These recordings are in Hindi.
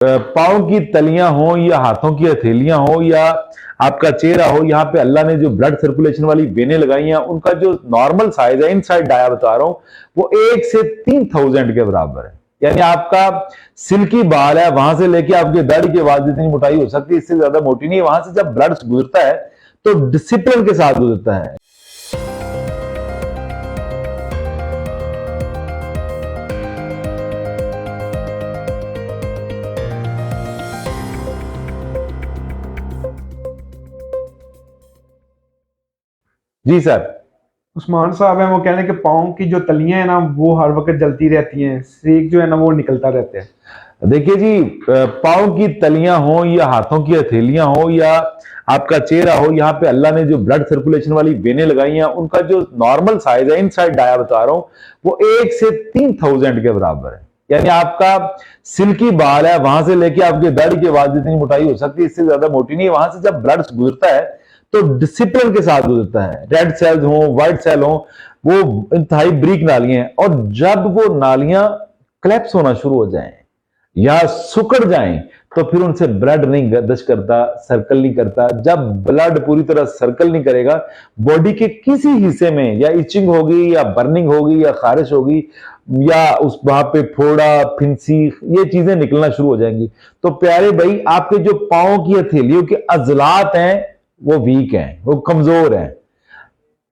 पाँव की तलियां हो या हाथों की हथेलियां हो या आपका चेहरा हो, यहाँ पे अल्लाह ने जो ब्लड सर्कुलेशन वाली वेनें लगाई हैं, उनका जो नॉर्मल साइज है, इनसाइड डाया बता रहा हूं, वो 1 से 3000 के बराबर है। यानी आपका सिल्की बाल है, वहां से लेके आपकी दाढ़ी के बाद जितनी मोटाई हो सकती है, इससे ज्यादा मोटी नहीं है। वहां से जब ब्लड गुजरता है तो डिसिप्लिन के साथ गुजरता है। जी सर। उस्मान साहब हैं, वो कह रहे हैं कि पाँव की जो तलियां हैं ना वो हर वक्त जलती रहती हैं, सेक जो है ना वो निकलता रहता है। देखिए जी, पाँव की तलियां हो या हाथों की हथेलियां हो या आपका चेहरा हो, यहाँ पे अल्लाह ने जो ब्लड सर्कुलेशन वाली वेनें लगाई हैं, उनका जो नॉर्मल साइज है, इनसाइड डाया बता रहा हूं, वो 1 से 3000 के बराबर है। यानी आपका सिल्की बाल है, वहां से लेके आपकी दाढ़ी के बाद जितनी मोटाई हो सकती है, इससे ज्यादा मोटी नहीं है। वहां से जब ब्लड गुजरता है तो डिसिप्लिन के साथ गुजरता है। रेड सेल्स हो, व्हाइट सेल हो, वो इंतहाई ब्रीक नालियां हैं, और जब वो नालियां क्लैप्स होना शुरू हो जाएं या सुकड़ जाएं, तो फिर उनसे ब्लड नहीं गर्दिश करता, सर्कल नहीं करता। जब ब्लड पूरी तरह सर्कल नहीं करेगा, बॉडी के किसी हिस्से में या इचिंग होगी या बर्निंग होगी या खारिश होगी या उस वहां पे फोड़ा, फिंसी, ये चीजें निकलना शुरू हो जाएंगी। तो प्यारे भाई, आपके जो पांव की हथेलियों के अजलात हैं वो वीक हैं, वो कमजोर हैं।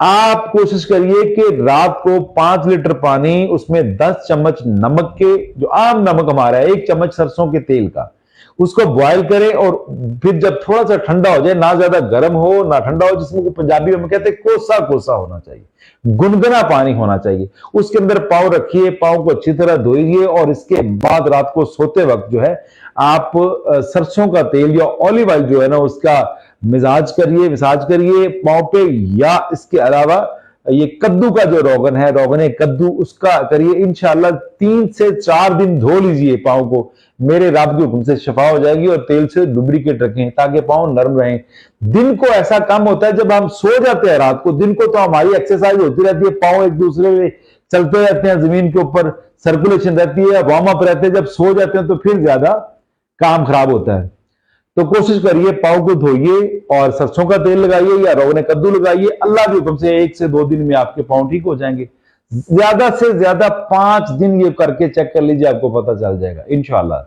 आप कोशिश करिए कि रात को 5 लीटर पानी, उसमें 10 चम्मच नमक के, जो आम नमक हमारा है, 1 चम्मच सरसों के तेल का, उसको बॉयल करें। और फिर जब थोड़ा सा ठंडा हो जाए, ना ज्यादा गर्म हो ना ठंडा हो, जिसमें पंजाबी में कहते हैं कोसा कोसा होना चाहिए, गुनगुना पानी होना चाहिए, उसके अंदर पाँव रखिए, पाँव को अच्छी तरह धोइए, और इसके बाद रात को सोते वक्त जो है आप सरसों का तेल या ऑलिव ऑयल जो है ना उसका मिसाज करिए पाँव पे। या इसके अलावा ये कद्दू का जो रोगन है, रोगन कद्दू, उसका करिए। इंशाल्लाह 3 से 4 दिन धो लीजिए पाँव को, मेरे रब के हुक्म से शफा हो जाएगी। और तेल से लुब्रिकेट रखें ताकि पाँव नरम रहें। दिन को ऐसा काम होता है, जब हम सो जाते हैं रात को, दिन को तो हमारी एक्सरसाइज होती रहती है, पाँव एक दूसरे में चलते रहते हैं, जमीन के ऊपर सर्कुलेशन रहती है, वार्म अप रहते हैं। जब सो जाते हैं तो फिर ज्यादा काम खराब होता है। तो कोशिश करिए, पाँव को धोइए और सरसों का तेल लगाइए या रोगन कद्दू लगाइए। अल्लाह के हुक्म से 1 से 2 दिन में आपके पाँव ठीक हो जाएंगे। ज्यादा से ज्यादा 5 दिन ये करके चेक कर लीजिए, आपको पता चल जाएगा इंशाअल्लाह।